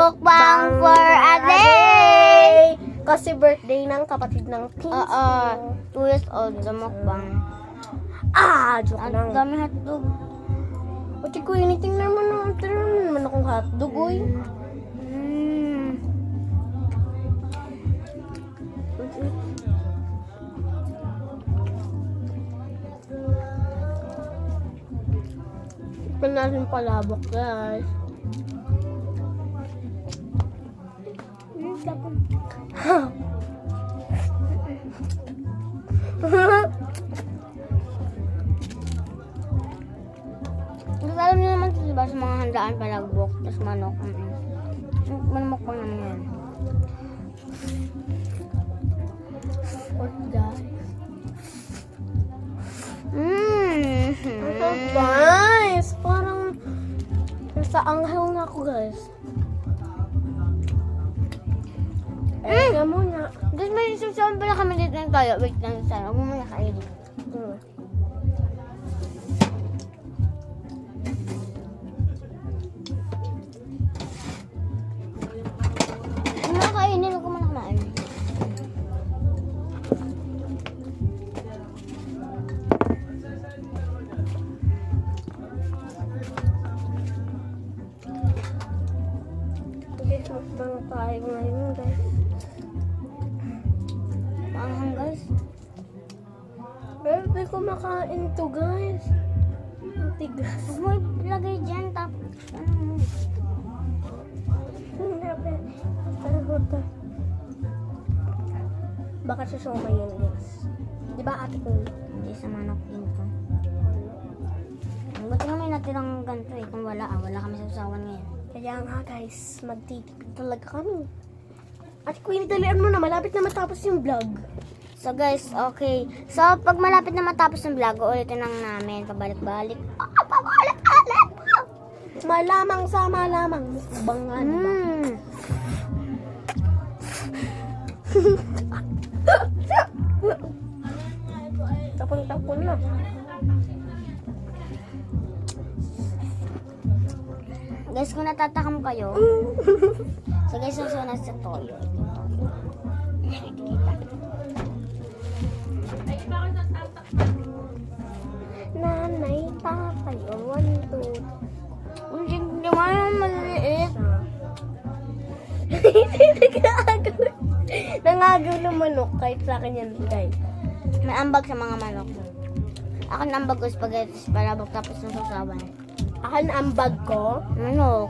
Mukbang for a day! Kasi birthday ng kapatid ng Pins. 2 years old sa mukbang. Joke Ang lang. dami hotdog. Pati ko initingnan mo naman. Tingnan mo naman akong hotdog, oy. Ito natin palabok, guys. Kasi alam niyo naman diba sa mga handaan palagbok, tapos manok. Manumukbang naman yan. What, guys? Mm-hmm. Guys, parang nasa anghel na ako, guys. Kaya muna. Guys, may susawan pala kami dito ng tayo. Wait lang sana. Huwag mo muna kainin. Huwag mo na kainin. Huwag ko muna kumain. Okay, mukbang tayo ngayon, guys. Maanghang, guys. Pero di ko makain to, guys. Ang tigas. Huwag mo ilagay dyan. Tapos, Baka sa siomay yun, guys. Di ba ate ko? hindi sa manok din to. Ang buti nga may natirang ganito eh. Kung wala kami sa usawan ngayon. Kaya nga, guys, magtitipid talaga kami. Ate ko, inidalian mo na. Malapit na matapos yung vlog. So guys, okay. So pag malapit na matapos yung vlog, ulitin lang namin. Pabalik-balik. Pabalik-balik! Malamang sa malamang. Mukbang nga, di ba? Tapon-tapon na. Guys, kung natatakam kayo. So guys, susunod sa toyo. Nanay, tatay, 1, 2, Hindi mo yung maliliit. Nangagaw. Nangagaw ng manok kahit sa akin yan, guys. May ambag sa mga manok. Ako na ambag ko spaghetti palabok tapos ng sasawan. Akan ang bag ko. Manok.